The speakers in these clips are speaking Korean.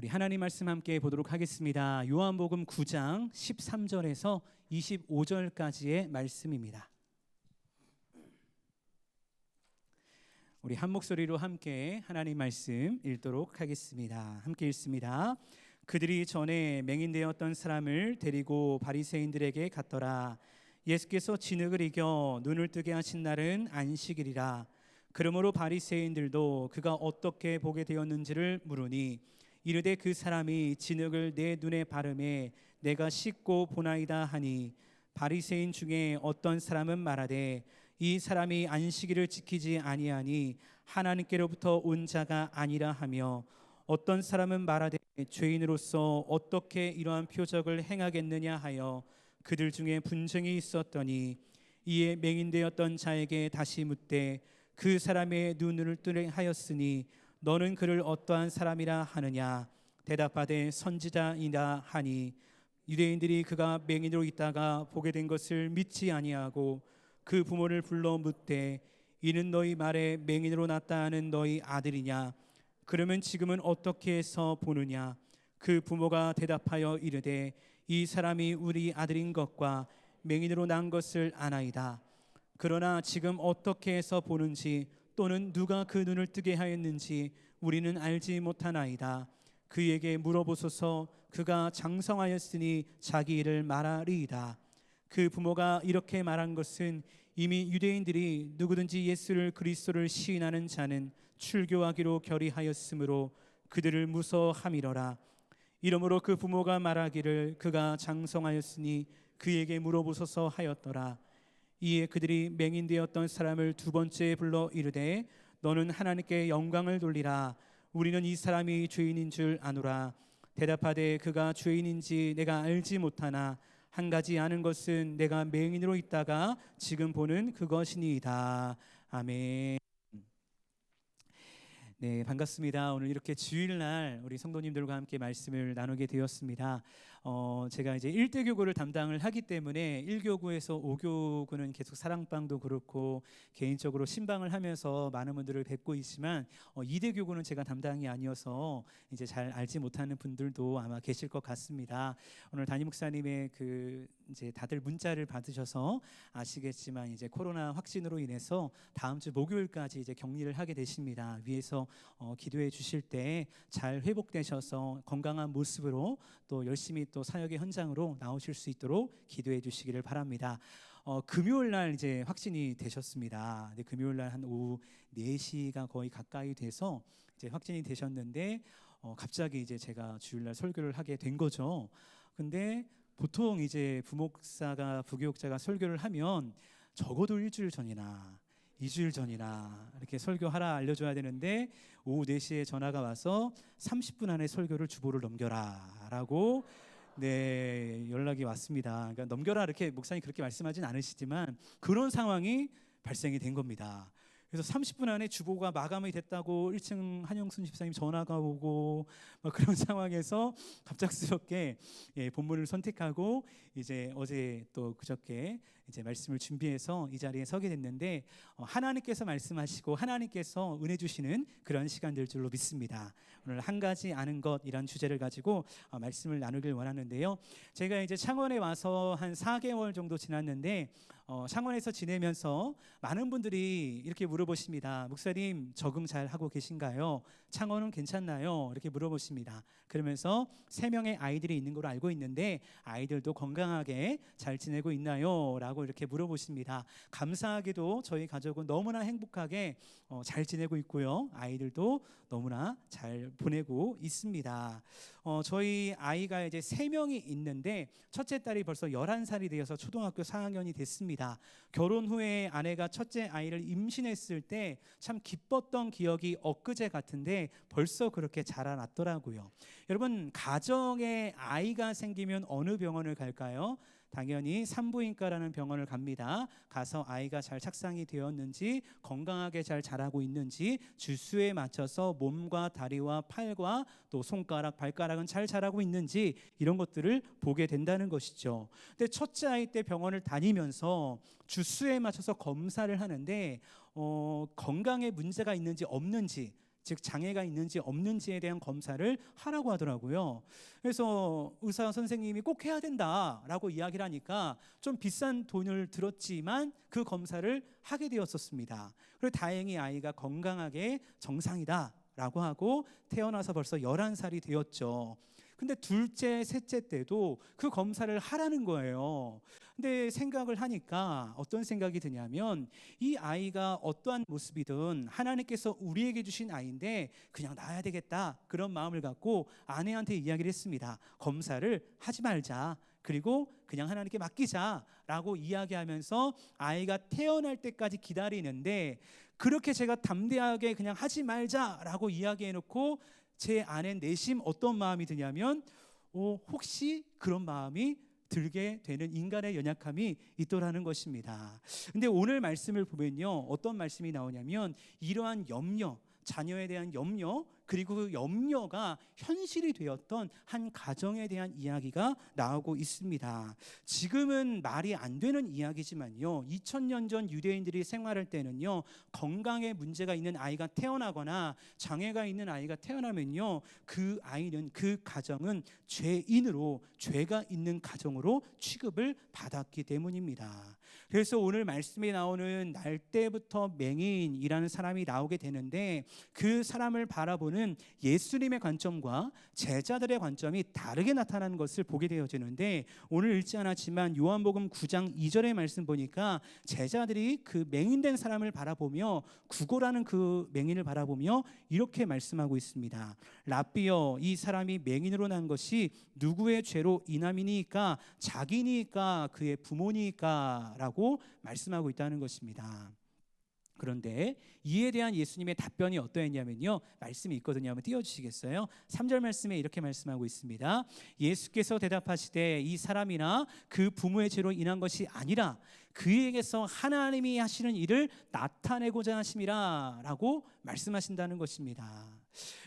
우리 하나님 말씀 함께 보도록 하겠습니다. 요한복음 9장 13절에서 25절까지의 말씀입니다. 우리 한 목소리로 함께 하나님 말씀 읽도록 하겠습니다. 함께 읽습니다. 그들이 전에 맹인되었던 사람을 데리고 바리새인들에게 갔더라. 예수께서 진흙을 이겨 눈을 뜨게 하신 날은 안식일이라. 그러므로 바리새인들도 그가 어떻게 보게 되었는지를 물으니 이르되 그 사람이 진흙을 내 눈에 바르매 내가 씻고 보나이다 하니, 바리새인 중에 어떤 사람은 말하되 이 사람이 안식일을 지키지 아니하니 하나님께로부터 온 자가 아니라 하며, 어떤 사람은 말하되 죄인으로서 어떻게 이러한 표적을 행하겠느냐 하여 그들 중에 분쟁이 있었더니, 이에 맹인되었던 자에게 다시 묻되 그 사람의 눈을 뜨게 하였으니 너는 그를 어떠한 사람이라 하느냐? 대답하되 선지자이다 하니, 유대인들이 그가 맹인으로 있다가 보게 된 것을 믿지 아니하고 그 부모를 불러 묻되 이는 너희 말에 맹인으로 났다 하는 너희 아들이냐? 그러면 지금은 어떻게 해서 보느냐? 그 부모가 대답하여 이르되 이 사람이 우리 아들인 것과 맹인으로 난 것을 아나이다. 그러나 지금 어떻게 해서 보는지 또는 누가 그 눈을 뜨게 하였는지 우리는 알지 못하나이다. 그에게 물어보소서. 그가 장성하였으니 자기 일을 말하리이다. 그 부모가 이렇게 말한 것은 이미 유대인들이 누구든지 예수를 그리스도를 시인하는 자는 출교하기로 결의하였으므로 그들을 무서워함이로라. 이러므로 그 부모가 말하기를 그가 장성하였으니 그에게 물어보소서 하였더라. 이에 그들이 맹인되었던 사람을 두 번째 불러 이르되 너는 하나님께 영광을 돌리라. 우리는 이 사람이 죄인인 줄 아노라. 대답하되 그가 죄인인지 내가 알지 못하나 한 가지 아는 것은 내가 맹인으로 있다가 지금 보는 그것이니이다. 아멘. 네, 반갑습니다. 오늘 이렇게 주일날 우리 성도님들과 함께 말씀을 나누게 되었습니다. 제가 이제 1대교구를 담당을 하기 때문에 1교구에서 5교구는 계속 사랑방도 그렇고 개인적으로 신방을 하면서 많은 분들을 뵙고 있지만 2대교구는 제가 담당이 아니어서 이제 잘 알지 못하는 분들도 아마 계실 것 같습니다. 오늘 담임 목사님의 이제 다들 문자를 받으셔서 아시겠지만 이제 코로나 확진으로 인해서 다음 주 목요일까지 이제 격리를 하게 되십니다. 위에서 기도해 주실 때 잘 회복되셔서 건강한 모습으로 또 열심히 또 사역의 현장으로 나오실 수 있도록 기도해 주시기를 바랍니다. 금요일 날 이제 확진이 되셨습니다. 근데 금요일 날 한 오후 4시가 거의 가까이 돼서 이제 확진이 되셨는데 갑자기 이제 제가 주일 날 설교를 하게 된 거죠. 근데 보통 이제 부목사가 부교육자가 설교를 하면 적어도 일주일 전이나 2주일 전이나 이렇게 설교하라 알려줘야 되는데 오후 4시에 전화가 와서 30분 안에 설교를 주보를 넘겨라 라고 연락이 왔습니다. 그러니까 넘겨라 이렇게 목사님 그렇게 말씀하진 않으시지만 그런 상황이 발생이 된 겁니다. 그래서 30분 안에 주보가 마감이 됐다고 1층 한영순 집사님 전화가 오고 막 그런 상황에서 갑작스럽게 본문을 선택하고 이제 어제 또 그저께 이제 말씀을 준비해서 이 자리에 서게 됐는데 하나님께서 말씀하시고 하나님께서 은혜 주시는 그런 시간될 줄로 믿습니다. 오늘 한 가지 아는 것이란 주제를 가지고 말씀을 나누길 원하는데요. 제가 이제 창원에 와서 한 4개월 정도 지났는데 창원에서 지내면서 많은 분들이 이렇게 물어보십니다. 목사님 적응 잘 하고 계신가요? 창원은 괜찮나요? 이렇게 물어보십니다. 그러면서 3명의 아이들이 있는 걸로 알고 있는데 아이들도 건강하게 잘 지내고 있나요? 라고 이렇게 물어보십니다. 감사하게도 저희 가족은 너무나 행복하게 잘 지내고 있고요. 아이들도 너무나 잘 보내고 있습니다. 저희 아이가 이제 3명이 있는데 첫째 딸이 벌써 11살이 되어서 초등학교 4학년이 됐습니다. 결혼 후에 아내가 첫째 아이를 임신했을 때 참 기뻤던 기억이 엊그제 같은데 벌써 그렇게 자라났더라고요. 여러분, 가정에 아이가 생기면 어느 병원을 갈까요? 당연히 산부인과라는 병원을 갑니다. 가서 아이가 잘 착상이 되었는지 건강하게 잘 자라고 있는지 주수에 맞춰서 몸과 다리와 팔과 또 손가락, 발가락은 잘 자라고 있는지 이런 것들을 보게 된다는 것이죠. 근데 첫째 아이 때 병원을 다니면서 주수에 맞춰서 검사를 하는데 건강에 문제가 있는지 없는지 즉 장애가 있는지 없는지에 대한 검사를 하라고 하더라고요. 그래서 의사 선생님이 꼭 해야 된다라고 이야기를 하니까 좀 비싼 돈을 들었지만 그 검사를 하게 되었었습니다. 그리고 다행히 아이가 건강하게 정상이다라고 하고 태어나서 벌써 11살이 되었죠. 근데 둘째, 셋째 때도 그 검사를 하라는 거예요. 근데 생각을 하니까 어떤 생각이 드냐면 이 아이가 어떠한 모습이든 하나님께서 우리에게 주신 아이인데 그냥 낳아야 되겠다, 그런 마음을 갖고 아내한테 이야기를 했습니다. 검사를 하지 말자, 그리고 그냥 하나님께 맡기자라고 이야기하면서 아이가 태어날 때까지 기다리는데, 그렇게 제가 담대하게 그냥 하지 말자라고 이야기해놓고 제 안에 내심 어떤 마음이 드냐면 혹시 그런 마음이 들게 되는 인간의 연약함이 있더라는 것입니다. 근데 오늘 말씀을 보면요, 어떤 말씀이 나오냐면 이러한 염려, 자녀에 대한 염려, 그리고 그 염려가 현실이 되었던 한 가정에 대한 이야기가 나오고 있습니다. 지금은 말이 안 되는 이야기지만요, 2000년 전 유대인들이 생활할 때는요, 건강에 문제가 있는 아이가 태어나거나 장애가 있는 아이가 태어나면요, 그 아이는, 그 가정은 죄인으로, 죄가 있는 가정으로 취급을 받았기 때문입니다. 그래서 오늘 말씀에 나오는 날 때부터 맹인이라는 사람이 나오게 되는데, 그 사람을 바라보는 예수님의 관점과 제자들의 관점이 다르게 나타나는 것을 보게 되어지는데, 오늘 읽지 않았지만 요한복음 9장 2절의 말씀 보니까 제자들이 그 맹인된 사람을 바라보며, 구고라는 그 맹인을 바라보며 이렇게 말씀하고 있습니다. 랍비여, 이 사람이 맹인으로 난 것이 누구의 죄로 인함이니까? 자기니까 그의 부모니까? 라고 말씀하고 있다는 것입니다. 그런데 이에 대한 예수님의 답변이 어떠했냐면요, 말씀이 있거든요. 한번 띄워주시겠어요? 3절 말씀에 이렇게 말씀하고 있습니다. 예수께서 대답하시되 이 사람이나 그 부모의 죄로 인한 것이 아니라 그에게서 하나님이 하시는 일을 나타내고자 하심이라 라고 말씀하신다는 것입니다.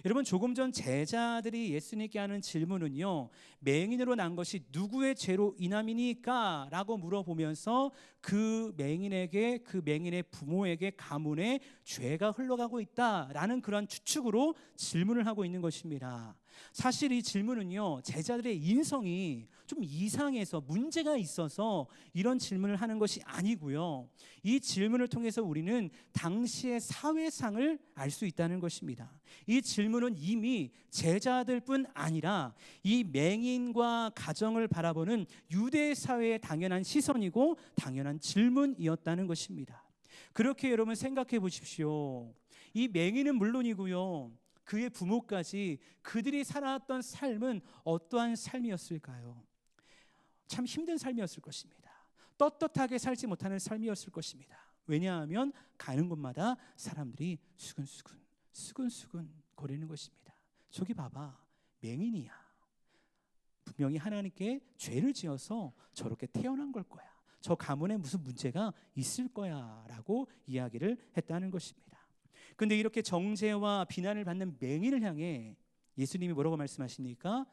여러분, 조금 전 제자들이 예수님께 하는 질문은요, 맹인으로 난 것이 누구의 죄로 인함이니까? 라고 물어보면서 그 맹인에게, 그 맹인의 부모에게 가문에 죄가 흘러가고 있다라는 그런 추측으로 질문을 하고 있는 것입니다. 사실 이 질문은요, 제자들의 인성이 좀 이상해서, 문제가 있어서 이런 질문을 하는 것이 아니고요, 이 질문을 통해서 우리는 당시의 사회상을 알 수 있다는 것입니다. 이 질문은 이미 제자들뿐 아니라 이 맹인과 가정을 바라보는 유대 사회의 당연한 시선이고 당연한 질문이었다는 것입니다. 그렇게 여러분 생각해 보십시오. 이 맹인은 물론이고요, 그의 부모까지 그들이 살아왔던 삶은 어떠한 삶이었을까요? 참 힘든 삶이었을 것입니다. 떳떳하게 살지 못하는 삶이었을 것입니다. 왜냐하면 가는 곳마다 사람들이 수근수근 거리는 것입니다. 저기 봐봐, 맹인이야. 분명히 하나님께 죄를 지어서 저렇게 태어난 걸 거야. 저 가문에 무슨 문제가 있을 거야 라고 이야기를 했다는 것입니다. 근데 이렇게 정죄와 비난을 받는 맹인을 향해 예수님이 뭐라고 말씀하십니까?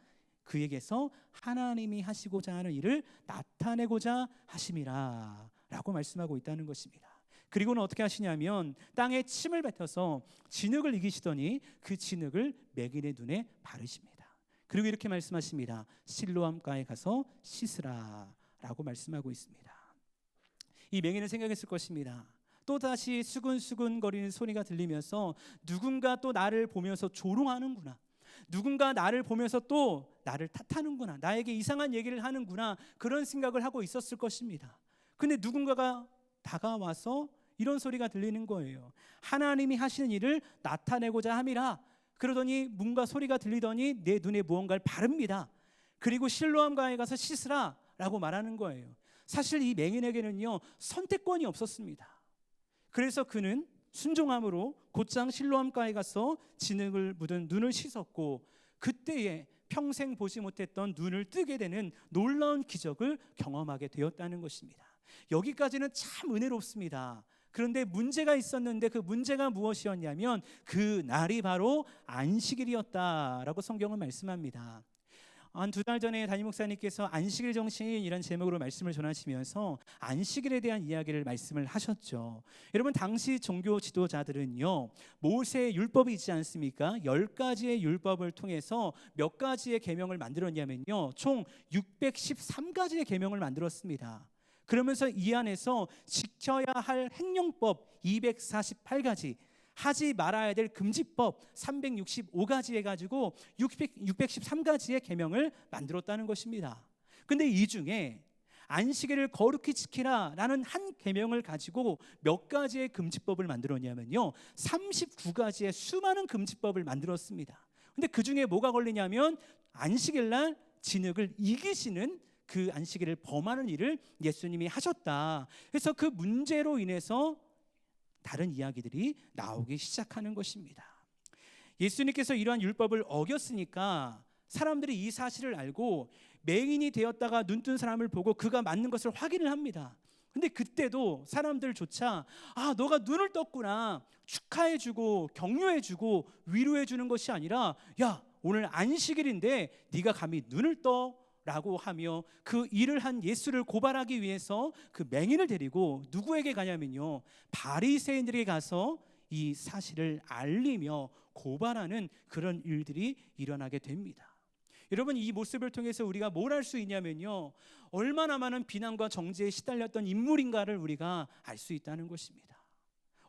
그에게서 하나님이 하시고자 하는 일을 나타내고자 하심이라 라고 말씀하고 있다는 것입니다. 그리고는 어떻게 하시냐면 땅에 침을 뱉어서 진흙을 이기시더니 그 진흙을 맹인의 눈에 바르십니다. 그리고 이렇게 말씀하십니다. 실로암가에 가서 씻으라 라고 말씀하고 있습니다. 이 맹인은 생각했을 것입니다. 또다시 수근수근거리는 소리가 들리면서 누군가 또 나를 보면서 조롱하는구나, 누군가 나를 보면서 또 나를 탓하는구나, 나에게 이상한 얘기를 하는구나, 그런 생각을 하고 있었을 것입니다. 근데 누군가가 다가와서 이런 소리가 들리는 거예요. 하나님이 하시는 일을 나타내고자 함이라. 그러더니 뭔가 소리가 들리더니 내 눈에 무언가를 바릅니다. 그리고 실로암가에 가서 씻으라 라고 말하는 거예요. 사실 이 맹인에게는요, 선택권이 없었습니다. 그래서 그는 순종함으로 곧장 실로암가에 가서 진흙을 묻은 눈을 씻었고, 그때에 평생 보지 못했던 눈을 뜨게 되는 놀라운 기적을 경험하게 되었다는 것입니다. 여기까지는 참 은혜롭습니다. 그런데 문제가 있었는데 그 문제가 무엇이었냐면 그 날이 바로 안식일이었다라고 성경은 말씀합니다. 한 2달 전에 담임 목사님께서 안식일 정신이라는 제목으로 말씀을 전하시면서 안식일에 대한 이야기를 말씀을 하셨죠. 여러분, 당시 종교 지도자들은요, 모세의 율법이 있지 않습니까? 10가지의 율법을 통해서 몇 가지의 계명을 만들었냐면요, 총 613가지의 계명을 만들었습니다. 그러면서 이 안에서 지켜야 할 행령법 248가지, 하지 말아야 될 금지법 365가지 해가지고 613가지의 계명을 만들었다는 것입니다. 근데 이 중에 안식일을 거룩히 지키라 라는 한 계명을 가지고 몇 가지의 금지법을 만들었냐면요, 39가지의 수많은 금지법을 만들었습니다. 근데 그 중에 뭐가 걸리냐면 안식일날 진흙을 이기시는 그 안식일을 범하는 일을 예수님이 하셨다. 그래서 그 문제로 인해서 다른 이야기들이 나오기 시작하는 것입니다. 예수님께서 이러한 율법을 어겼으니까 사람들이 이 사실을 알고 맹인이 되었다가 눈뜬 사람을 보고 그가 맞는 것을 확인을 합니다. 근데 그때도 사람들조차 너가 눈을 떴구나, 축하해주고 격려해주고 위로해주는 것이 아니라, 야, 오늘 안식일인데 네가 감히 눈을 떠? 라고 하며 그 일을 한 예수를 고발하기 위해서 그 맹인을 데리고 누구에게 가냐면요, 바리새인들에게 가서 이 사실을 알리며 고발하는 그런 일들이 일어나게 됩니다. 여러분, 이 모습을 통해서 우리가 뭘 알 수 있냐면요, 얼마나 많은 비난과 정죄에 시달렸던 인물인가를 우리가 알 수 있다는 것입니다.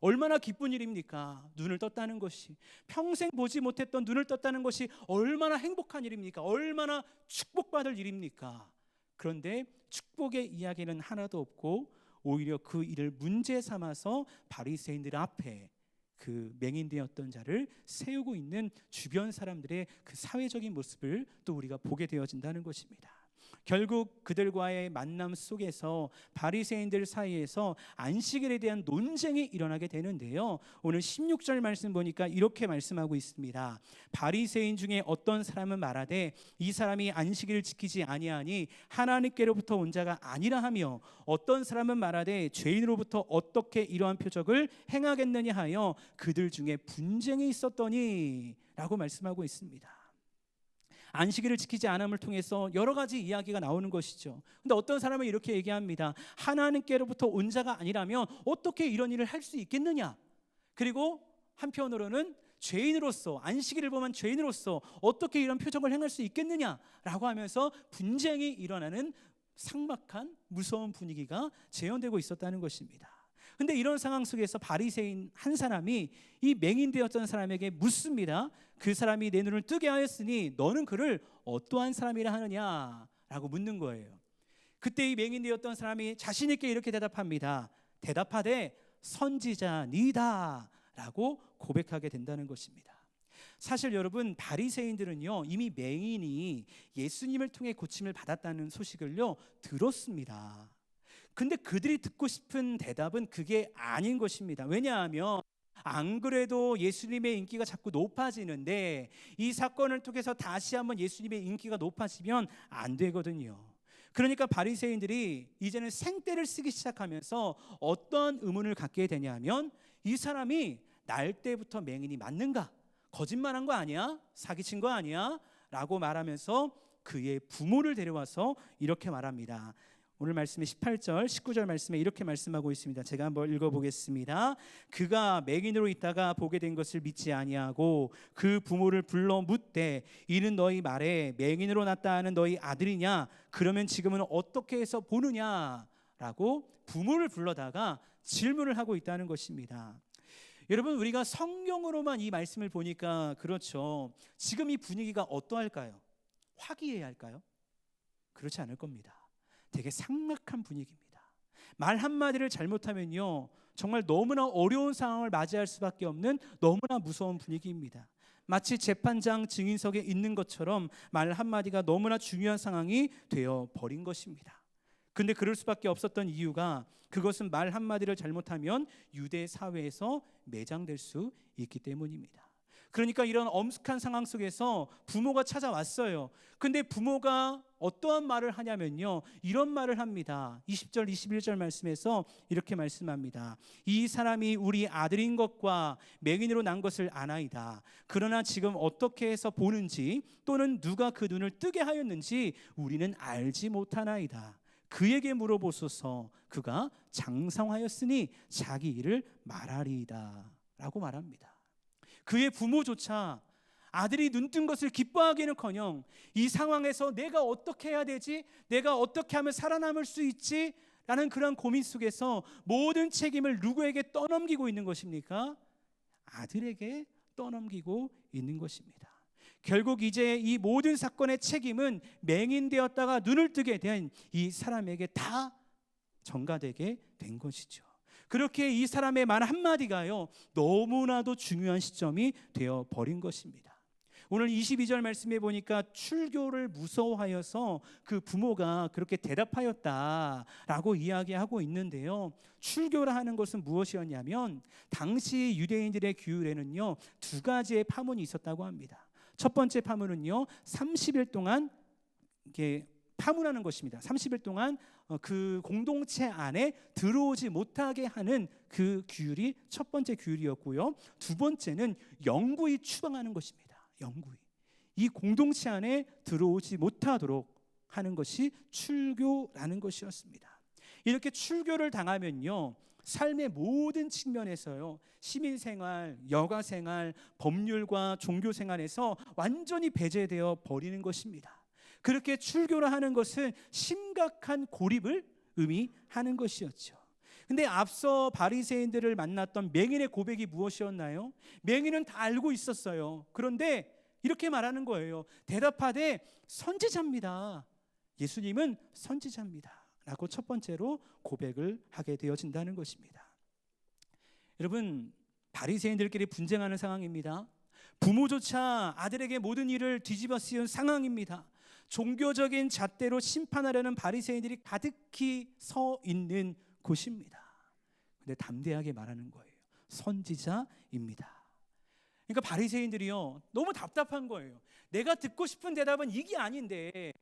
얼마나 기쁜 일입니까? 눈을 떴다는 것이. 평생 보지 못했던 눈을 떴다는 것이 얼마나 행복한 일입니까? 얼마나 축복받을 일입니까? 그런데 축복의 이야기는 하나도 없고 오히려 그 일을 문제 삼아서 바리새인들 앞에 그 맹인되었던 자를 세우고 있는 주변 사람들의 그 사회적인 모습을 또 우리가 보게 되어진다는 것입니다. 결국 그들과의 만남 속에서 바리새인들 사이에서 안식일에 대한 논쟁이 일어나게 되는데요, 오늘 16절 말씀 보니까 이렇게 말씀하고 있습니다. 바리새인 중에 어떤 사람은 말하되 이 사람이 안식일을 지키지 아니하니 하나님께로부터 온 자가 아니라 하며, 어떤 사람은 말하되 죄인으로부터 어떻게 이러한 표적을 행하겠느냐 하여 그들 중에 분쟁이 있었더니 라고 말씀하고 있습니다. 안식일을 지키지 않음을 통해서 여러 가지 이야기가 나오는 것이죠. 근데 어떤 사람은 이렇게 얘기합니다. 하나님께로부터 온 자가 아니라면 어떻게 이런 일을 할 수 있겠느냐? 그리고 한편으로는 죄인으로서, 안식일을 범한 죄인으로서 어떻게 이런 표적을 행할 수 있겠느냐라고 하면서 분쟁이 일어나는 삭막한 무서운 분위기가 재현되고 있었다는 것입니다. 근데 이런 상황 속에서 바리새인 한 사람이 이 맹인되었던 사람에게 묻습니다. 그 사람이 내 눈을 뜨게 하였으니 너는 그를 어떠한 사람이라 하느냐라고 묻는 거예요. 그때 이 맹인되었던 사람이 자신 있게 이렇게 대답합니다. 대답하되 선지자니다 라고 고백하게 된다는 것입니다. 사실 여러분, 바리새인들은요, 이미 맹인이 예수님을 통해 고침을 받았다는 소식을요 들었습니다. 근데 그들이 듣고 싶은 대답은 그게 아닌 것입니다. 왜냐하면 안 그래도 예수님의 인기가 자꾸 높아지는데 이 사건을 통해서 다시 한번 예수님의 인기가 높아지면 안 되거든요. 그러니까 바리새인들이 이제는 생떼를 쓰기 시작하면서 어떤 의문을 갖게 되냐면, 이 사람이 날 때부터 맹인이 맞는가? 거짓말한 거 아니야? 사기친 거 아니야? 라고 말하면서 그의 부모를 데려와서 이렇게 말합니다. 오늘 말씀의 18절, 19절 말씀에 이렇게 말씀하고 있습니다. 제가 한번 읽어보겠습니다. 그가 맹인으로 있다가 보게 된 것을 믿지 아니하고 그 부모를 불러 묻되 이는 너희 말에 맹인으로 났다 하는 너희 아들이냐? 그러면 지금은 어떻게 해서 보느냐? 라고 부모를 불러다가 질문을 하고 있다는 것입니다. 여러분, 우리가 성경으로만 이 말씀을 보니까 그렇죠, 지금 이 분위기가 어떠할까요? 화기애애할까요? 그렇지 않을 겁니다. 되게 삭막한 분위기입니다. 말 한마디를 잘못하면요, 정말 너무나 어려운 상황을 맞이할 수밖에 없는 너무나 무서운 분위기입니다. 마치 재판장 증인석에 있는 것처럼 말 한마디가 너무나 중요한 상황이 되어 버린 것입니다. 근데 그럴 수밖에 없었던 이유가, 그것은 말 한마디를 잘못하면 유대 사회에서 매장될 수 있기 때문입니다. 그러니까 이런 엄숙한 상황 속에서 부모가 찾아왔어요. 근데 부모가 어떠한 말을 하냐면요, 이런 말을 합니다. 20절 21절 말씀에서 이렇게 말씀합니다. 이 사람이 우리 아들인 것과 맹인으로 난 것을 아나이다. 그러나 지금 어떻게 해서 보는지 또는 누가 그 눈을 뜨게 하였는지 우리는 알지 못하나이다. 그에게 물어보소서. 그가 장성하였으니 자기 일을 말하리이다 라고 말합니다. 그의 부모조차 아들이 눈뜬 것을 기뻐하기는커녕 이 상황에서 내가 어떻게 해야 되지? 내가 어떻게 하면 살아남을 수 있지? 라는 그런 고민 속에서 모든 책임을 누구에게 떠넘기고 있는 것입니까? 아들에게 떠넘기고 있는 것입니다. 결국 이제 이 모든 사건의 책임은 맹인되었다가 눈을 뜨게 된 이 사람에게 다 전가되게 된 것이죠. 그렇게 이 사람의 말 한마디가요, 너무나도 중요한 시점이 되어 버린 것입니다. 오늘 22절 말씀에 보니까 출교를 무서워하여서 그 부모가 그렇게 대답하였다라고 이야기하고 있는데요. 출교라 하는 것은 무엇이었냐면 당시 유대인들의 규율에는요, 두 가지의 파문이 있었다고 합니다. 첫 번째 파문은요, 30일 동안 이렇게 파문하는 것입니다. 30일 동안 그 공동체 안에 들어오지 못하게 하는 그 규율이 첫 번째 규율이었고요. 두 번째는 영구히 추방하는 것입니다. 영구히 이 공동체 안에 들어오지 못하도록 하는 것이 출교라는 것이었습니다. 이렇게 출교를 당하면요, 삶의 모든 측면에서요, 시민생활, 여가생활, 법률과 종교생활에서 완전히 배제되어 버리는 것입니다. 그렇게 출교를 하는 것은 심각한 고립을 의미하는 것이었죠. 근데 앞서 바리새인들을 만났던 맹인의 고백이 무엇이었나요? 맹인은 다 알고 있었어요. 그런데 이렇게 말하는 거예요. 대답하되 선지자입니다. 예수님은 선지자입니다 라고 첫 번째로 고백을 하게 되어진다는 것입니다. 여러분, 바리새인들끼리 분쟁하는 상황입니다. 부모조차 아들에게 모든 일을 뒤집어 씌운 상황입니다. 종교적인 잣대로 심판하려는 바리새인들이 가득히 서 있는 곳입니다. 근데 담대하게 말하는 거예요. 선지자입니다. 그러니까 바리새인들이요, 너무 답답한 거예요. 내가 듣고 싶은 대답은 이게 아닌데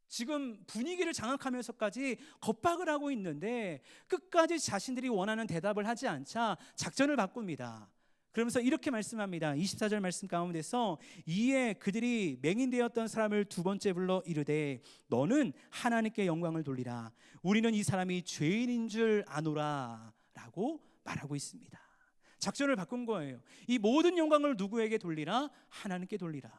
지금 분위기를 장악하면서까지 겁박을 하고 있는데 끝까지 자신들이 원하는 대답을 하지 않자 작전을 바꿉니다. 그러면서 이렇게 말씀합니다. 24절 말씀 가운데서 이에 그들이 맹인되었던 사람을 두 번째 불러 이르되 너는 하나님께 영광을 돌리라. 우리는 이 사람이 죄인인 줄 아노라 라고 말하고 있습니다. 작전을 바꾼 거예요. 이 모든 영광을 누구에게 돌리라? 하나님께 돌리라.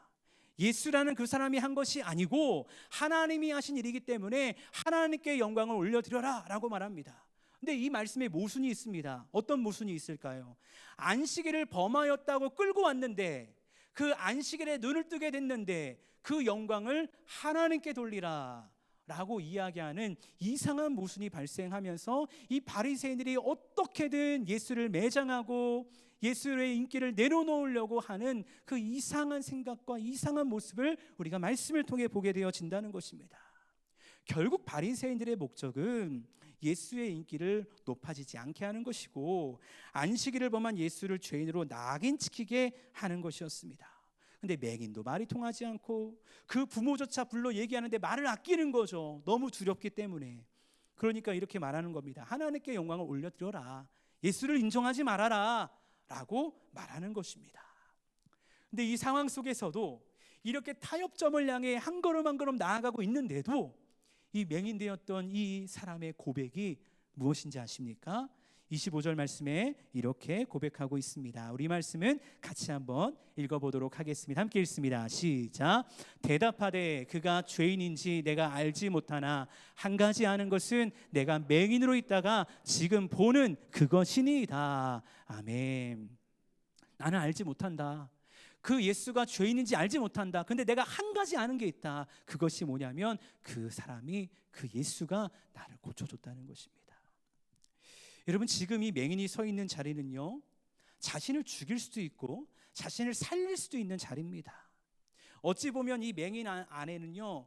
예수라는 그 사람이 한 것이 아니고 하나님이 하신 일이기 때문에 하나님께 영광을 올려드려라 라고 말합니다. 근데 이 말씀에 모순이 있습니다. 어떤 모순이 있을까요? 안식일을 범하였다고 끌고 왔는데 그 안식일에 눈을 뜨게 됐는데 그 영광을 하나님께 돌리라 라고 이야기하는 이상한 모순이 발생하면서 이 바리새인들이 어떻게든 예수를 매장하고 예수의 인기를 내려놓으려고 하는 그 이상한 생각과 이상한 모습을 우리가 말씀을 통해 보게 되어진다는 것입니다. 결국 바리새인들의 목적은 예수의 인기를 높아지지 않게 하는 것이고 안식일을 범한 예수를 죄인으로 낙인시키게 하는 것이었습니다. 근데 맹인도 말이 통하지 않고 그 부모조차 불러 얘기하는데 말을 아끼는 거죠. 너무 두렵기 때문에. 그러니까 이렇게 말하는 겁니다. 하나님께 영광을 올려드려라. 예수를 인정하지 말아라 라고 말하는 것입니다. 근데 이 상황 속에서도 이렇게 타협점을 향해 한 걸음 한 걸음 나아가고 있는데도 이 맹인되었던 이 사람의 고백이 무엇인지 아십니까? 25절 말씀에 이렇게 고백하고 있습니다. 우리 말씀은 같이 한번 읽어보도록 하겠습니다. 함께 읽습니다. 시작. 대답하되 그가 죄인인지 내가 알지 못하나 한 가지 아는 것은 내가 맹인으로 있다가 지금 보는 그것이니이다. 아멘. 나는 알지 못한다. 그 예수가 죄인인지 알지 못한다. 근데 내가 한 가지 아는 게 있다. 그것이 뭐냐면 그 사람이 그 예수가 나를 고쳐줬다는 것입니다. 여러분, 지금 이 맹인이 서 있는 자리는요, 자신을 죽일 수도 있고 자신을 살릴 수도 있는 자리입니다. 어찌 보면 이 맹인 안에는요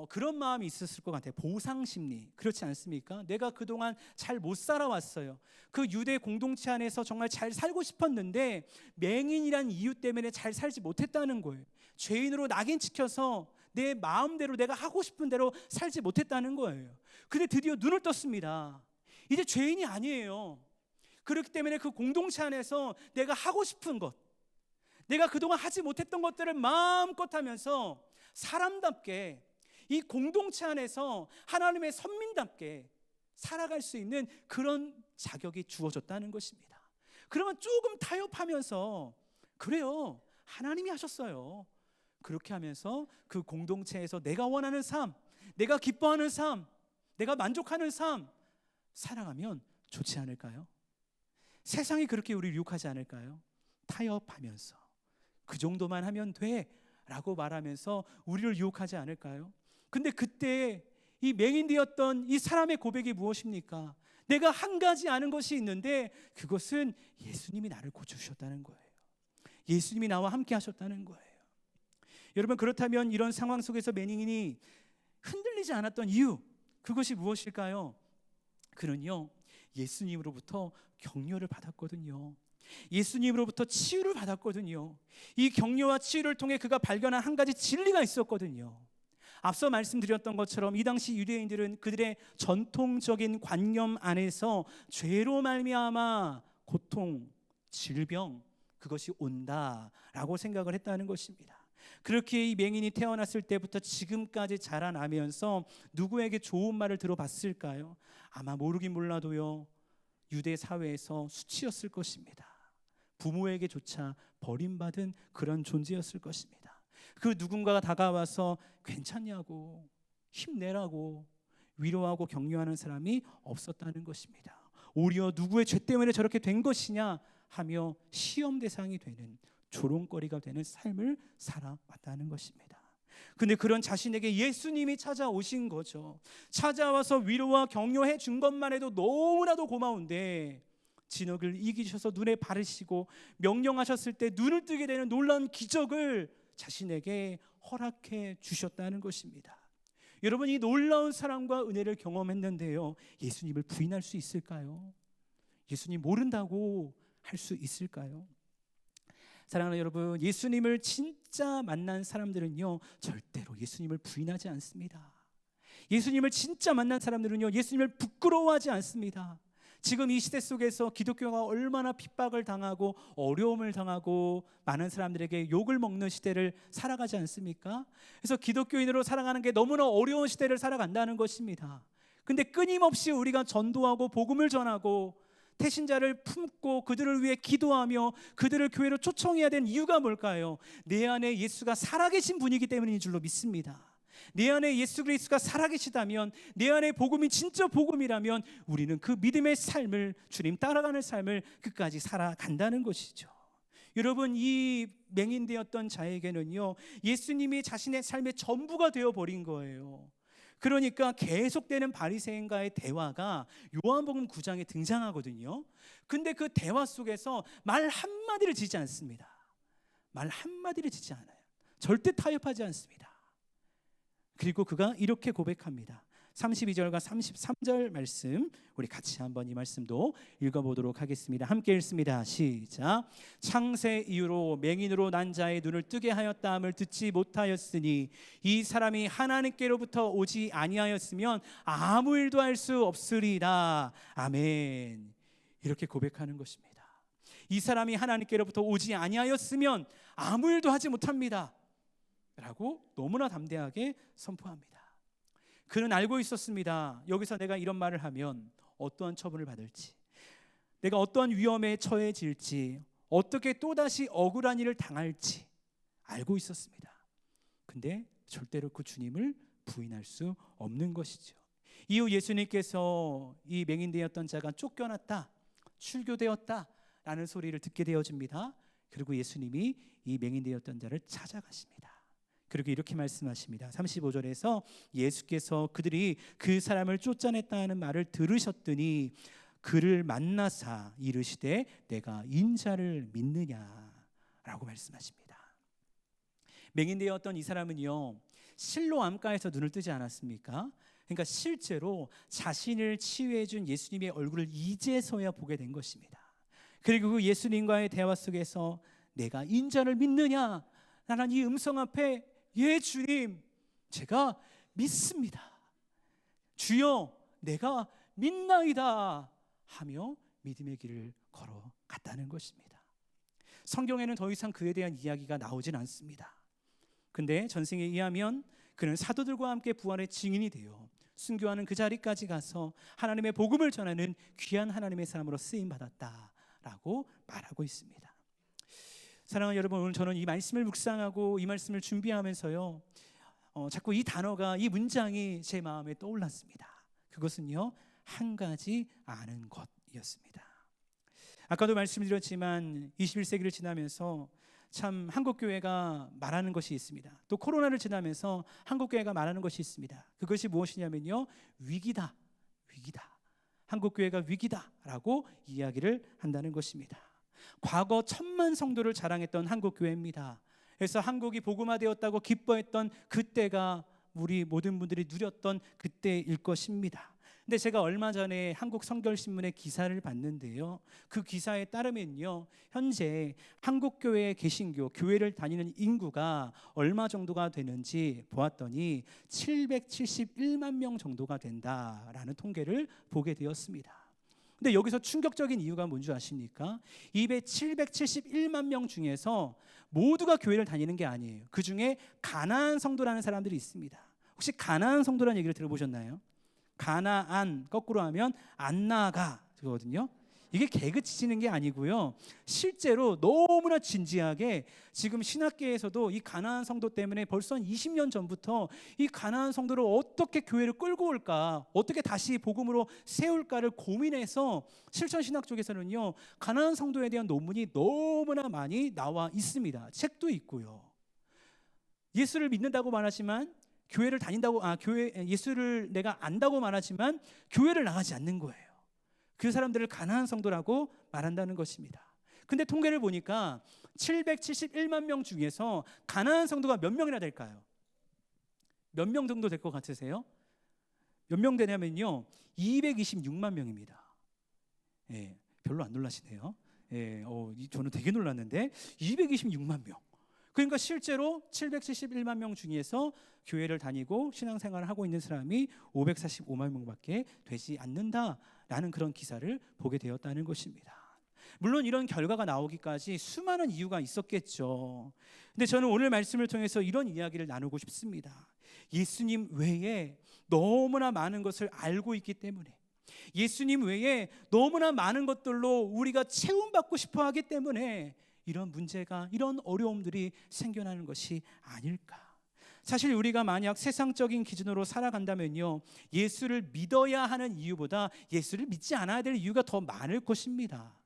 그런 마음이 있었을 것 같아요. 보상심리, 그렇지 않습니까? 내가 그동안 잘 못 살아왔어요. 그 유대 공동체 안에서 정말 잘 살고 싶었는데 맹인이란 이유 때문에 잘 살지 못했다는 거예요. 죄인으로 낙인 찍혀서 내 마음대로 내가 하고 싶은 대로 살지 못했다는 거예요. 근데 드디어 눈을 떴습니다. 이제 죄인이 아니에요. 그렇기 때문에 그 공동체 안에서 내가 하고 싶은 것, 내가 그동안 하지 못했던 것들을 마음껏 하면서 사람답게 이 공동체 안에서 하나님의 선민답게 살아갈 수 있는 그런 자격이 주어졌다는 것입니다. 그러면 조금 타협하면서, 그래요, 하나님이 하셨어요. 그렇게 하면서 그 공동체에서 내가 원하는 삶, 내가 기뻐하는 삶, 내가 만족하는 삶 살아가면 좋지 않을까요? 세상이 그렇게 우리를 유혹하지 않을까요? 타협하면서 그 정도만 하면 돼 라고 말하면서 우리를 유혹하지 않을까요? 근데 그때 이 맹인되었던 이 사람의 고백이 무엇입니까? 내가 한 가지 아는 것이 있는데 그것은 예수님이 나를 고쳐주셨다는 거예요. 예수님이 나와 함께 하셨다는 거예요. 여러분, 그렇다면 이런 상황 속에서 맹인이 흔들리지 않았던 이유, 그것이 무엇일까요? 그는요, 예수님으로부터 격려를 받았거든요. 예수님으로부터 치유를 받았거든요. 이 격려와 치유를 통해 그가 발견한 한 가지 진리가 있었거든요. 앞서 말씀드렸던 것처럼 이 당시 유대인들은 그들의 전통적인 관념 안에서 죄로 말미암아 고통, 질병, 그것이 온다라고 생각을 했다는 것입니다. 그렇게 이 맹인이 태어났을 때부터 지금까지 자라나면서 누구에게 좋은 말을 들어봤을까요? 아마 모르긴 몰라도요, 유대 사회에서 수치였을 것입니다. 부모에게조차 버림받은 그런 존재였을 것입니다. 그 누군가가 다가와서 괜찮냐고, 힘내라고 위로하고 격려하는 사람이 없었다는 것입니다. 오히려 누구의 죄 때문에 저렇게 된 것이냐 하며 시험 대상이 되는, 조롱거리가 되는 삶을 살아왔다는 것입니다. 근데 그런 자신에게 예수님이 찾아오신 거죠. 찾아와서 위로와 격려해 준 것만 해도 너무나도 고마운데 진흙을 이기셔서 눈에 바르시고 명령하셨을 때 눈을 뜨게 되는 놀라운 기적을 자신에게 허락해 주셨다는 것입니다. 여러분, 이 놀라운 사랑과 은혜를 경험했는데요, 예수님을 부인할 수 있을까요? 예수님 모른다고 할 수 있을까요? 사랑하는 여러분, 예수님을 진짜 만난 사람들은요 절대로 예수님을 부인하지 않습니다. 예수님을 진짜 만난 사람들은요 예수님을 부끄러워하지 않습니다. 지금 이 시대 속에서 기독교가 얼마나 핍박을 당하고 어려움을 당하고 많은 사람들에게 욕을 먹는 시대를 살아가지 않습니까? 그래서 기독교인으로 살아가는 게 너무나 어려운 시대를 살아간다는 것입니다. 근데 끊임없이 우리가 전도하고 복음을 전하고 태신자를 품고 그들을 위해 기도하며 그들을 교회로 초청해야 되는 이유가 뭘까요? 내 안에 예수가 살아계신 분이기 때문인 줄로 믿습니다. 내 안에 예수 그리스도가 살아계시다면, 내 안에 복음이 진짜 복음이라면 우리는 그 믿음의 삶을, 주님 따라가는 삶을 끝까지 살아간다는 것이죠. 여러분, 이 맹인되었던 자에게는요 예수님이 자신의 삶의 전부가 되어버린 거예요. 그러니까 계속되는 바리새인과의 대화가 요한복음 9장에 등장하거든요. 근데 그 대화 속에서 말 한마디를 짓지 않습니다. 말 한마디를 짓지 않아요. 절대 타협하지 않습니다. 그리고 그가 이렇게 고백합니다. 32절과 33절 말씀, 우리 같이 한번 이 말씀도 읽어보도록 하겠습니다. 함께 읽습니다. 시작. 창세 이후로 맹인으로 난 자의 눈을 뜨게 하였다함을 듣지 못하였으니 이 사람이 하나님께로부터 오지 아니하였으면 아무 일도 할 수 없으리라. 아멘. 이렇게 고백하는 것입니다. 이 사람이 하나님께로부터 오지 아니하였으면 아무 일도 하지 못합니다 라고 너무나 담대하게 선포합니다. 그는 알고 있었습니다. 여기서 내가 이런 말을 하면 어떠한 처분을 받을지, 내가 어떠한 위험에 처해질지, 어떻게 또다시 억울한 일을 당할지 알고 있었습니다. 근데 절대로 그 주님을 부인할 수 없는 것이죠. 이후 예수님께서 이 맹인되었던 자가 쫓겨났다, 출교되었다 라는 소리를 듣게 되어집니다. 그리고 예수님이 이 맹인되었던 자를 찾아가십니다. 그리고 이렇게 말씀하십니다. 35절에서 예수께서 그들이 그 사람을 쫓아냈다는 말을 들으셨더니 그를 만나사 이르시되 내가 인자를 믿느냐라고 말씀하십니다. 맹인되었던 이 사람은요, 실로 암가에서 눈을 뜨지 않았습니까? 그러니까 실제로 자신을 치유해 준 예수님의 얼굴을 이제서야 보게 된 것입니다. 그리고 그 예수님과의 대화 속에서 내가 인자를 믿느냐? 나는 이 음성 앞에 예 주님, 제가 믿습니다. 주여, 내가 믿나이다 하며 믿음의 길을 걸어갔다는 것입니다. 성경에는 더 이상 그에 대한 이야기가 나오진 않습니다. 근데 전승에 의하면 그는 사도들과 함께 부활의 증인이 되어 순교하는 그 자리까지 가서 하나님의 복음을 전하는 귀한 하나님의 사람으로 쓰임받았다라고 말하고 있습니다. 사랑하는 여러분, 오늘 저는 이 말씀을 묵상하고 이 말씀을 준비하면서요, 자꾸 이 단어가, 이 문장이 제 마음에 떠올랐습니다. 그것은요, 한 가지 아는 것이었습니다. 아까도 말씀드렸지만 21세기를 지나면서 참 한국교회가 말하는 것이 있습니다. 또 코로나를 지나면서 한국교회가 말하는 것이 있습니다. 그것이 무엇이냐면요, 위기다, 위기다. 한국교회가 위기다라고 이야기를 한다는 것입니다. 과거 1000만 성도를 자랑했던 한국교회입니다. 그래서 한국이 복음화되었다고 기뻐했던 그때가 우리 모든 분들이 누렸던 그때일 것입니다. 근데 제가 얼마 전에 한국 성결신문의 기사를 봤는데요, 그 기사에 따르면요, 현재 한국교회 개신교 교회를 다니는 인구가 얼마 정도가 되는지 보았더니 771만 명 정도가 된다라는 통계를 보게 되었습니다. 근데 여기서 충격적인 이유가 뭔지 아십니까? 771만 명 중에서 모두가 교회를 다니는 게 아니에요. 그 중에 가나안 성도라는 사람들이 있습니다. 혹시 가나안 성도라는 얘기를 들어보셨나요? 가나안 거꾸로 하면 안 나가 그거거든요. 이게 개그 치시는 게 아니고요, 실제로 너무나 진지하게 지금 신학계에서도 이 가나안 성도 때문에 벌써 20년 전부터 이 가나안 성도를 어떻게 교회를 끌고 올까, 어떻게 다시 복음으로 세울까를 고민해서 실천신학 쪽에서는요, 가나안 성도에 대한 논문이 너무나 많이 나와 있습니다. 책도 있고요. 예수를 믿는다고 말하지만 교회를 다닌다고, 예수를 내가 안다고 말하지만 교회를 나가지 않는 거예요. 그 사람들을 가나안 성도라고 말한다는 것입니다. 근데 통계를 보니까 771만 명 중에서 가나안 성도가 몇 명이나 될까요? 몇 명 정도 될 것 같으세요? 몇 명 되냐면요, 226만 명입니다. 예, 별로 안 놀라시네요. 예, 저는 되게 놀랐는데 226만 명. 그러니까 실제로 771만 명 중에서 교회를 다니고 신앙생활을 하고 있는 사람이 545만 명밖에 되지 않는다라는 그런 기사를 보게 되었다는 것입니다. 물론 이런 결과가 나오기까지 수많은 이유가 있었겠죠. 근데 저는 오늘 말씀을 통해서 이런 이야기를 나누고 싶습니다. 예수님 외에 너무나 많은 것을 알고 있기 때문에, 예수님 외에 너무나 많은 것들로 우리가 채움받고 싶어 하기 때문에 이런 문제가, 이런 어려움들이 생겨나는 것이 아닐까. 사실 우리가 만약 세상적인 기준으로 살아간다면요, 예수를 믿어야 하는 이유보다 예수를 믿지 않아야 될 이유가 더 많을 것입니다.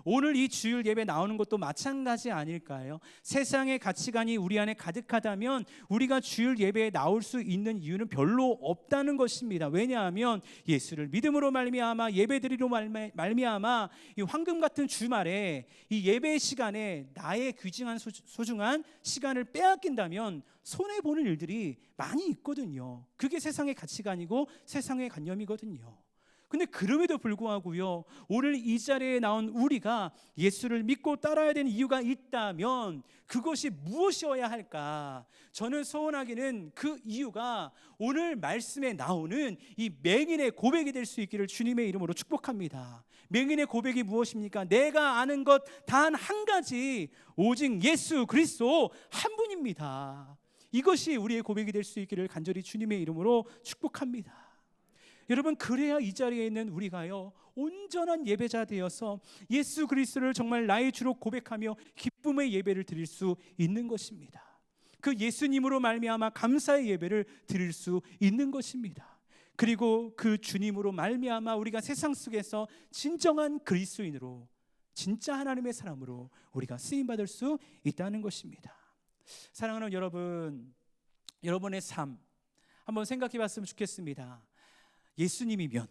오늘 이 주일 예배 나오는 것도 마찬가지 아닐까요? 세상의 가치관이 우리 안에 가득하다면 우리가 주일 예배에 나올 수 있는 이유는 별로 없다는 것입니다. 왜냐하면 예수를 믿음으로 말미암아, 예배드리로 말미암아 이 황금 같은 주말에 이 예배 시간에 나의 귀중한 소중한 시간을 빼앗긴다면 손해보는 일들이 많이 있거든요. 그게 세상의 가치관이고 세상의 관념이거든요. 근데 그럼에도 불구하고요, 오늘 이 자리에 나온 우리가 예수를 믿고 따라야 되는 이유가 있다면 그것이 무엇이어야 할까? 저는 소원하기는 그 이유가 오늘 말씀에 나오는 이 맹인의 고백이 될 수 있기를 주님의 이름으로 축복합니다. 맹인의 고백이 무엇입니까? 내가 아는 것 단 한 가지, 오직 예수 그리스도 한 분입니다. 이것이 우리의 고백이 될 수 있기를 간절히 주님의 이름으로 축복합니다. 여러분, 그래야 이 자리에 있는 우리가요, 온전한 예배자 되어서 예수 그리스도를 정말 나의 주로 고백하며 기쁨의 예배를 드릴 수 있는 것입니다. 그 예수님으로 말미암아 감사의 예배를 드릴 수 있는 것입니다. 그리고 그 주님으로 말미암아 우리가 세상 속에서 진정한 그리스도인으로, 진짜 하나님의 사람으로 우리가 쓰임받을 수 있다는 것입니다. 사랑하는 여러분, 여러분의 삶 한번 생각해 봤으면 좋겠습니다. 예수님이면,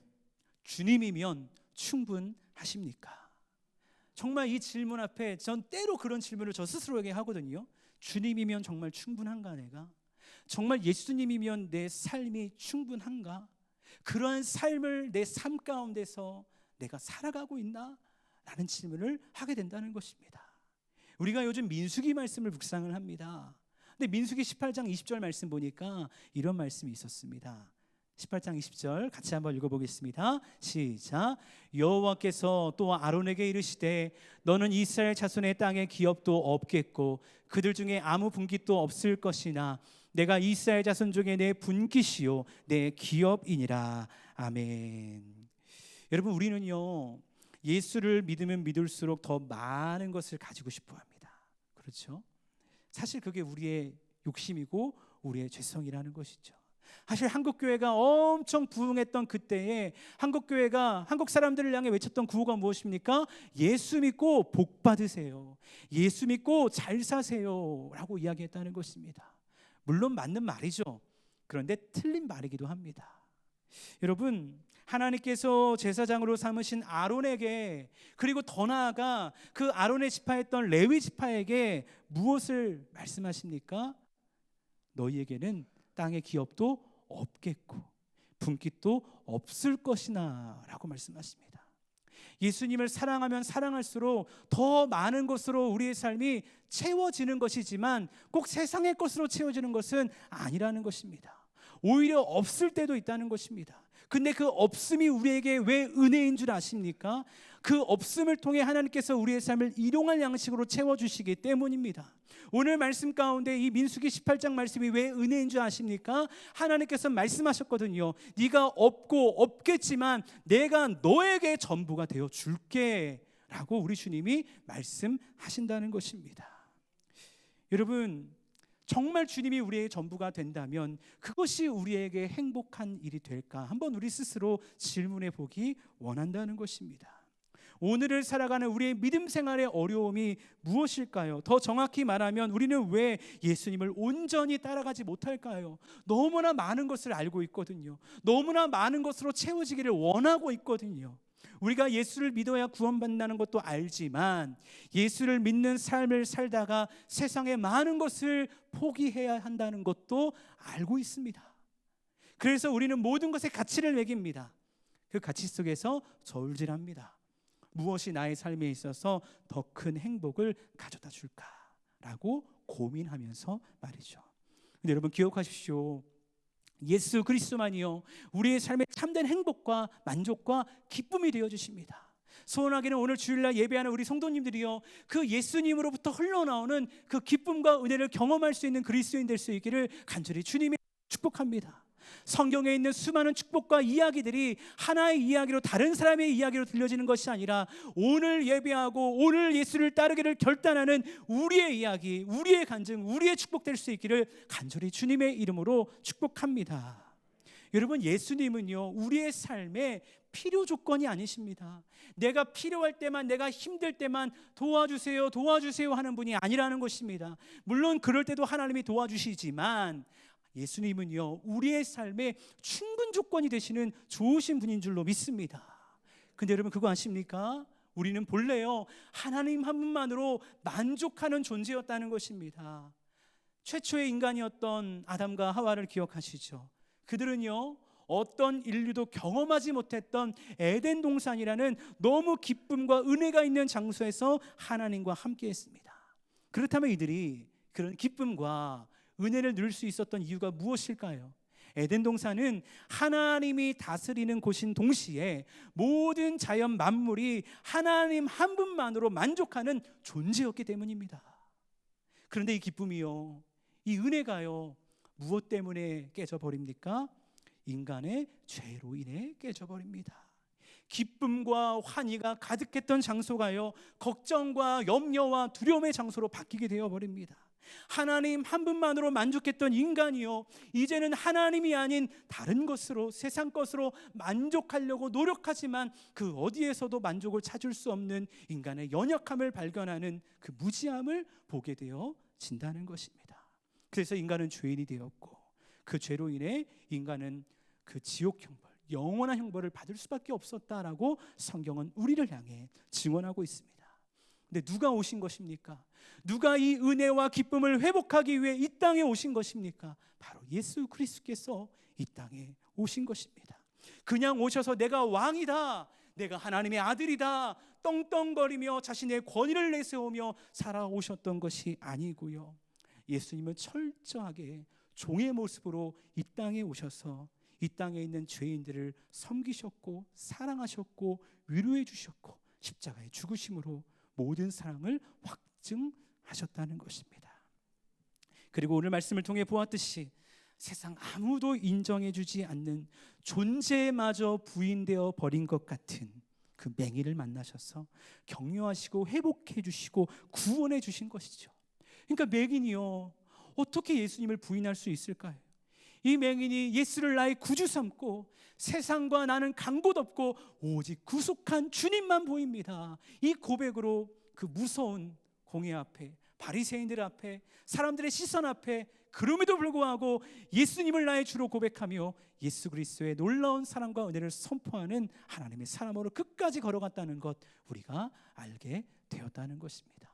주님이면 충분하십니까? 정말 이 질문 앞에 전 때로 그런 질문을 저 스스로에게 하거든요. 주님이면 정말 충분한가? 내가 정말 예수님이면 내 삶이 충분한가? 그러한 삶을 내 삶 가운데서 내가 살아가고 있나? 라는 질문을 하게 된다는 것입니다. 우리가 요즘 민수기 말씀을 묵상을 합니다. 근데 민수기 18장 20절 말씀 보니까 이런 말씀이 있었습니다. 18장 20절 같이 한번 읽어보겠습니다. 시작. 여호와께서 또 아론에게 이르시되 너는 이스라엘 자손의 땅에 기업도 없겠고 그들 중에 아무 분깃도 없을 것이나 내가 이스라엘 자손 중에 내 분깃이요 내 기업이니라. 아멘. 여러분, 우리는요 예수를 믿으면 믿을수록 더 많은 것을 가지고 싶어 합니다. 그렇죠? 사실 그게 우리의 욕심이고 우리의 죄성이라는 것이죠. 사실 한국교회가 엄청 부흥했던 그때에 한국교회가 한국 사람들을 향해 외쳤던 구호가 무엇입니까? 예수 믿고 복 받으세요, 예수 믿고 잘 사세요 라고 이야기했다는 것입니다. 물론 맞는 말이죠. 그런데 틀린 말이기도 합니다. 여러분, 하나님께서 제사장으로 삼으신 아론에게, 그리고 더 나아가 그 아론의 지파였던 레위 지파에게 무엇을 말씀하십니까? 너희에게는 땅의 기업도 없겠고 분깃도 없을 것이나 라고 말씀하십니다. 예수님을 사랑하면 사랑할수록 더 많은 것으로 우리의 삶이 채워지는 것이지만 꼭 세상의 것으로 채워지는 것은 아니라는 것입니다. 오히려 없을 때도 있다는 것입니다. 근데 그 없음이 우리에게 왜 은혜인 줄 아십니까? 그 없음을 통해 하나님께서 우리의 삶을 일용할 양식으로 채워주시기 때문입니다. 오늘 말씀 가운데 이 민수기 18장 말씀이 왜 은혜인 줄 아십니까? 하나님께서 말씀하셨거든요. 네가 없고 없겠지만 내가 너에게 전부가 되어 줄게 라고 우리 주님이 말씀하신다는 것입니다. 여러분, 정말 주님이 우리의 전부가 된다면 그것이 우리에게 행복한 일이 될까? 한번 우리 스스로 질문해 보기 원한다는 것입니다. 오늘을 살아가는 우리의 믿음 생활의 어려움이 무엇일까요? 더 정확히 말하면 우리는 왜 예수님을 온전히 따라가지 못할까요? 너무나 많은 것을 알고 있거든요. 너무나 많은 것으로 채워지기를 원하고 있거든요. 우리가 예수를 믿어야 구원받는다는 것도 알지만 예수를 믿는 삶을 살다가 세상의 많은 것을 포기해야 한다는 것도 알고 있습니다. 그래서 우리는 모든 것에 가치를 매깁니다. 그 가치 속에서 저울질합니다. 무엇이 나의 삶에 있어서 더 큰 행복을 가져다 줄까라고 고민하면서 말이죠. 근데 여러분 기억하십시오. 예수 그리스도만이요 우리의 삶의 참된 행복과 만족과 기쁨이 되어 주십니다. 소원하기는 오늘 주일날 예배하는 우리 성도님들이요 그 예수님으로부터 흘러나오는 그 기쁨과 은혜를 경험할 수 있는 그리스도인 될 수 있기를 간절히 주님의 축복합니다. 성경에 있는 수많은 축복과 이야기들이 하나의 이야기로 다른 사람의 이야기로 들려지는 것이 아니라 오늘 예배하고 오늘 예수를 따르기를 결단하는 우리의 이야기, 우리의 간증, 우리의 축복될 수 있기를 간절히 주님의 이름으로 축복합니다. 여러분, 예수님은요 우리의 삶의 필요 조건이 아니십니다. 내가 필요할 때만, 내가 힘들 때만 도와주세요 도와주세요 하는 분이 아니라는 것입니다. 물론 그럴 때도 하나님이 도와주시지만 예수님은요 우리의 삶에 충분 조건이 되시는 좋으신 분인 줄로 믿습니다. 근데 여러분 그거 아십니까? 우리는 본래요 하나님 한 분만으로 만족하는 존재였다는 것입니다. 최초의 인간이었던 아담과 하와를 기억하시죠? 그들은요 어떤 인류도 경험하지 못했던 에덴 동산이라는 너무 기쁨과 은혜가 있는 장소에서 하나님과 함께 했습니다. 그렇다면 이들이 그런 기쁨과 은혜를 누릴 수 있었던 이유가 무엇일까요? 에덴 동산은 하나님이 다스리는 곳인 동시에 모든 자연 만물이 하나님 한 분만으로 만족하는 존재였기 때문입니다. 그런데 이 기쁨이요, 이 은혜가요, 무엇 때문에 깨져버립니까? 인간의 죄로 인해 깨져버립니다. 기쁨과 환희가 가득했던 장소가요, 걱정과 염려와 두려움의 장소로 바뀌게 되어버립니다. 하나님 한 분만으로 만족했던 인간이요 이제는 하나님이 아닌 다른 것으로, 세상 것으로 만족하려고 노력하지만 그 어디에서도 만족을 찾을 수 없는 인간의 연약함을 발견하는 그 무지함을 보게 되어진다는 것입니다. 그래서 인간은 죄인이 되었고 그 죄로 인해 인간은 그 지옥 형벌, 영원한 형벌을 받을 수밖에 없었다라고 성경은 우리를 향해 증언하고 있습니다. 근데 누가 오신 것입니까? 누가 이 은혜와 기쁨을 회복하기 위해 이 땅에 오신 것입니까? 바로 예수 그리스도께서 이 땅에 오신 것입니다. 그냥 오셔서 내가 왕이다, 내가 하나님의 아들이다 떵떵거리며 자신의 권위를 내세우며 살아오셨던 것이 아니고요, 예수님은 철저하게 종의 모습으로 이 땅에 오셔서 이 땅에 있는 죄인들을 섬기셨고 사랑하셨고 위로해 주셨고 십자가의 죽으심으로 모든 사랑을 확증하셨다는 것입니다. 그리고 오늘 말씀을 통해 보았듯이 세상 아무도 인정해주지 않는 존재마저 부인되어 버린 것 같은 그 맹인을 만나셔서 격려하시고 회복해 주시고 구원해 주신 것이죠. 그러니까 맹인이요, 어떻게 예수님을 부인할 수 있을까요? 이 맹인이 예수를 나의 구주 삼고 세상과 나는 간 곳 없고 오직 구속한 주님만 보입니다. 이 고백으로 그 무서운 공회 앞에, 바리새인들 앞에, 사람들의 시선 앞에 그럼에도 불구하고 예수님을 나의 주로 고백하며 예수 그리스도의 놀라운 사랑과 은혜를 선포하는 하나님의 사람으로 끝까지 걸어갔다는 것, 우리가 알게 되었다는 것입니다.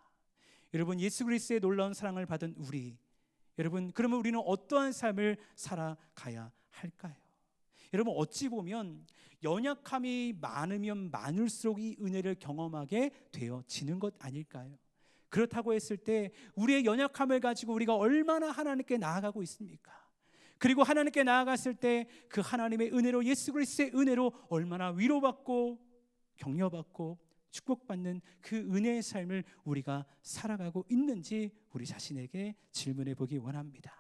여러분, 예수 그리스도의 놀라운 사랑을 받은 우리, 여러분, 그러면 우리는 어떠한 삶을 살아가야 할까요? 여러분, 어찌 보면 연약함이 많으면 많을수록 이 은혜를 경험하게 되어지는 것 아닐까요? 그렇다고 했을 때 우리의 연약함을 가지고 우리가 얼마나 하나님께 나아가고 있습니까? 그리고 하나님께 나아갔을 때 그 하나님의 은혜로, 예수 그리스도의 은혜로 얼마나 위로받고 격려받고 축복받는 그 은혜의 삶을 우리가 살아가고 있는지 우리 자신에게 질문해 보기 원합니다.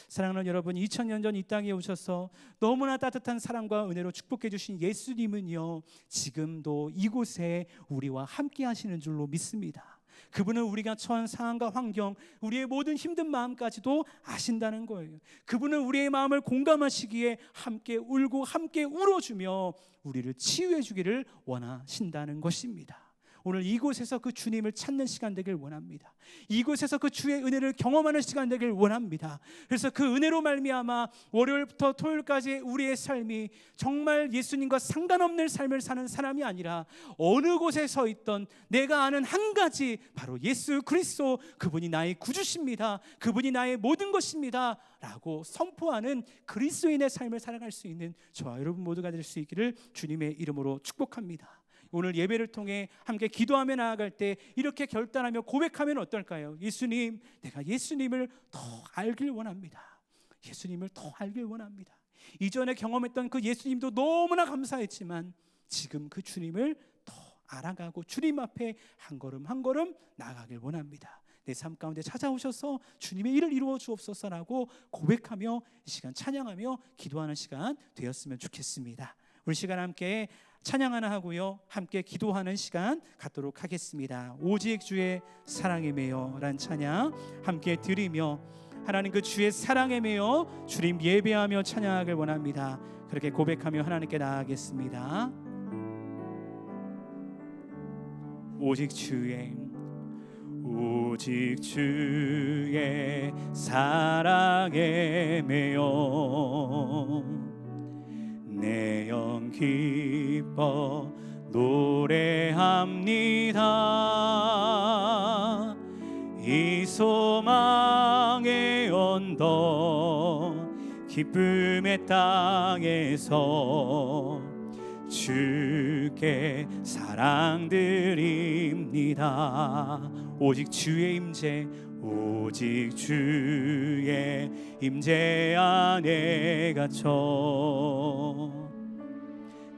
사랑하는 여러분, 2000년 전 이 땅에 오셔서 너무나 따뜻한 사랑과 은혜로 축복해 주신 예수님은요, 지금도 이곳에 우리와 함께 하시는 줄로 믿습니다. 그분은 우리가 처한 상황과 환경, 우리의 모든 힘든 마음까지도 아신다는 거예요. 그분은 우리의 마음을 공감하시기에 함께 울고 함께 울어주며 우리를 치유해 주기를 원하신다는 것입니다. 오늘 이곳에서 그 주님을 찾는 시간 되길 원합니다. 이곳에서 그 주의 은혜를 경험하는 시간 되길 원합니다. 그래서 그 은혜로 말미암아 월요일부터 토요일까지 우리의 삶이 정말 예수님과 상관없는 삶을 사는 사람이 아니라 어느 곳에 서 있던 내가 아는 한 가지, 바로 예수 그리스도, 그분이 나의 구주십니다, 그분이 나의 모든 것입니다 라고 선포하는 그리스도인의 삶을 살아갈 수 있는 저와 여러분 모두가 될 수 있기를 주님의 이름으로 축복합니다. 오늘 예배를 통해 함께 기도하며 나아갈 때 이렇게 결단하며 고백하면 어떨까요? 예수님, 내가 예수님을 더 알길 원합니다. 예수님을 더 알길 원합니다. 이전에 경험했던 그 예수님도 너무나 감사했지만 지금 그 주님을 더 알아가고 주님 앞에 한 걸음 한 걸음 나아가길 원합니다. 내 삶 가운데 찾아오셔서 주님의 일을 이루어 주옵소서라고 고백하며 이 시간 찬양하며 기도하는 시간 되었으면 좋겠습니다. 우리 시간 함께 찬양 하나 하고요, 함께 기도하는 시간 갖도록 하겠습니다. 오직 주의 사랑에 매여 란 찬양 함께 드리며 하나님 그 주의 사랑에 매여 주님 예배하며 찬양하길 원합니다. 그렇게 고백하며 하나님께 나아가겠습니다. 오직 주의 사랑에 매여 내 영 기뻐 노래합니다. 이 소망의 언덕 기쁨의 땅에서 주께 사랑 드립니다. 오직 주의 임재, 오직 주의 임재 안에 갇혀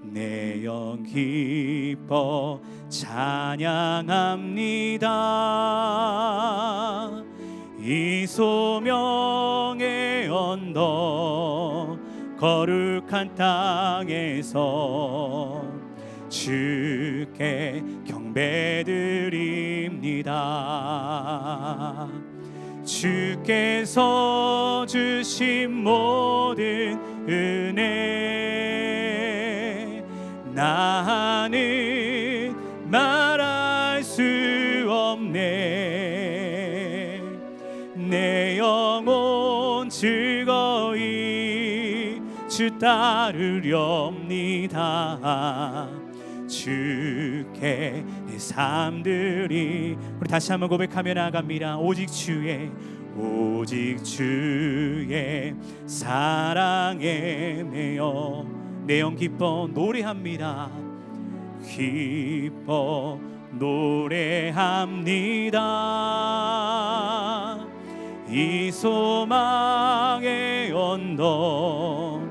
내 영 기뻐 찬양합니다. 이 소명의 언덕 거룩한 땅에서 주께 경배드립니다. 주께서 주신 모든 은혜 나는 말할 수 없네. 내 영혼 즐거이 주 따르렵니다. 주께 내 삶들이, 우리 다시 한번 고백하며 나아갑니다. 오직 주의 사랑에 매여 내 영 기뻐 노래합니다. 기뻐 노래합니다. 이 소망의 언덕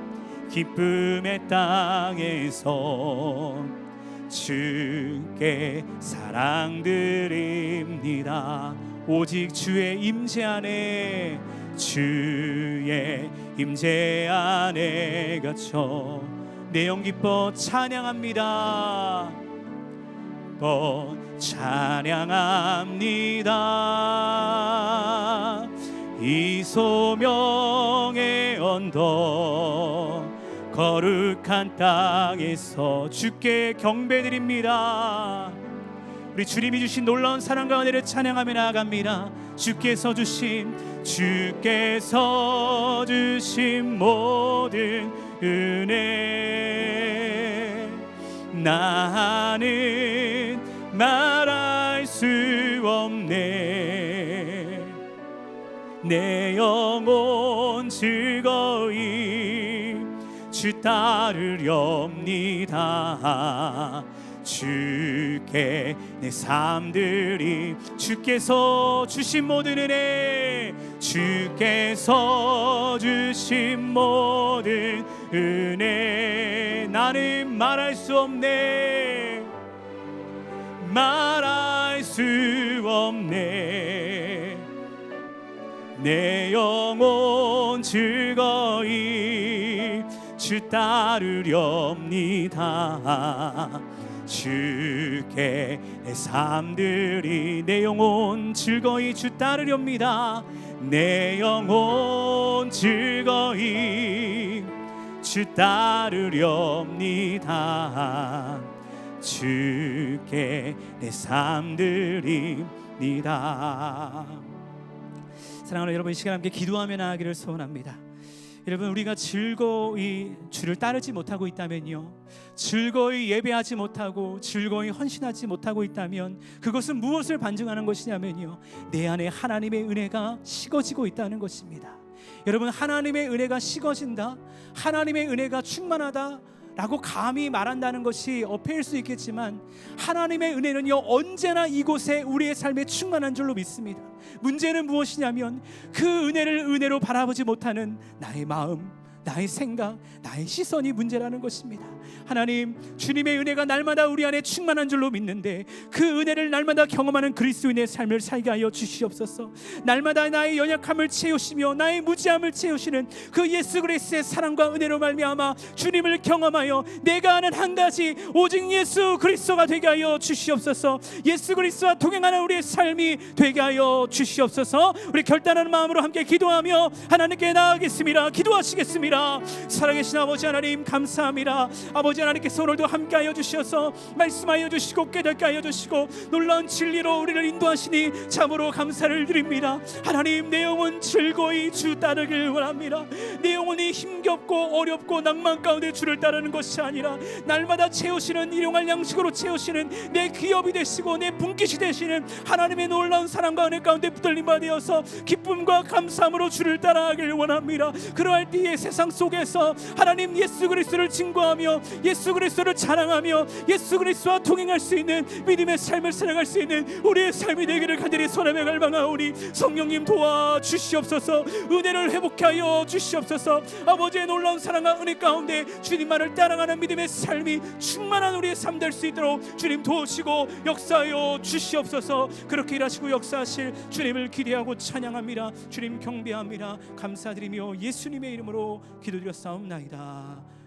기쁨의 땅에서 주께 사랑 드립니다. 오직 주의 임재 안에, 주의 임재 안에 갇혀 내 영 기뻐 찬양합니다. 찬양합니다. 이 소명의 언덕 거룩한 땅에서 주께 경배드립니다. 우리 주님이 주신 놀라운 사랑과 은혜를 찬양하며 나아갑니다. 주께서 주신 모든 은혜 나는 말할 수 없네. 내 영혼 즐거이 주 따르렵니다. 주께 내 삶들이, 주께서 주신 모든 은혜, 주께서 주신 모든 은혜 나는 말할 수 없네. 말할 수 없네. 내 영혼 즐거이 주 따르렵니다. 주께 내 삶들이, 내 영혼 즐거이 주 따르렵니다. 내 영혼 즐거이 주 따르렵니다. 주께 내 삶들입니다. 사랑하는 여러분, 이 시간 함께 기도하며 나아가기를 소원합니다. 여러분, 우리가 즐거이 주를 따르지 못하고 있다면요, 즐거이 예배하지 못하고 즐거이 헌신하지 못하고 있다면 그것은 무엇을 반증하는 것이냐면요, 내 안에 하나님의 은혜가 식어지고 있다는 것입니다. 여러분, 하나님의 은혜가 식어진다, 하나님의 은혜가 충만하다 라고 감히 말한다는 것이 어폐일 수 있겠지만, 하나님의 은혜는요 언제나 이곳에 우리의 삶에 충만한 줄로 믿습니다. 문제는 무엇이냐면 그 은혜를 은혜로 바라보지 못하는 나의 마음, 나의 생각, 나의 시선이 문제라는 것입니다. 하나님, 주님의 은혜가 날마다 우리 안에 충만한 줄로 믿는데 그 은혜를 날마다 경험하는 그리스도인의 삶을 살게 하여 주시옵소서. 날마다 나의 연약함을 채우시며 나의 무지함을 채우시는 그 예수 그리스도의 사랑과 은혜로 말미암아 주님을 경험하여 내가 아는 한 가지, 오직 예수 그리스도가 되게 하여 주시옵소서. 예수 그리스도와 동행하는 우리의 삶이 되게 하여 주시옵소서. 우리 결단하는 마음으로 함께 기도하며 하나님께 나아가겠습니다. 기도하시겠습니다. 살아계신 아버지 하나님, 감사합니다. 아버지 하나님께서 오늘도 함께하여 주셔서 말씀하여 주시고 깨닫게 하여 주시고 놀라운 진리로 우리를 인도하시니 참으로 감사를 드립니다. 하나님, 내 영혼 즐거이 주 따르길 원합니다. 내 영혼이 힘겹고 어렵고 낭만 가운데 주를 따르는 것이 아니라 날마다 채우시는, 일용할 양식으로 채우시는 내 기업이 되시고 내 분깃이 되시는 하나님의 놀라운 사랑과 은혜 가운데 붙들림 받으어서 기쁨과 감사함으로 주를 따라가길 원합니다. 그러할 때에 세상 속에서 하나님 예수 그리스도를 증거하며 예수 그리스도를 자랑하며 예수 그리스도와 동행할 수 있는 믿음의 삶을 살아갈 수 있는 우리의 삶이 되기를 간절히 소원하며 갈망하오니 성령님 도와주시옵소서. 은혜를 회복케 하여 주시옵소서. 아버지의 놀라운 사랑과 은혜 가운데 주님만을 따라가는 믿음의 삶이 충만한 우리의 삶 될 수 있도록 주님 도우시고 역사하여 주시옵소서. 그렇게 일하시고 역사하실 주님을 기대하고 찬양합니다. 주님 경배합니다. 감사드리며 예수님의 이름으로 기도드렸사옵나이다.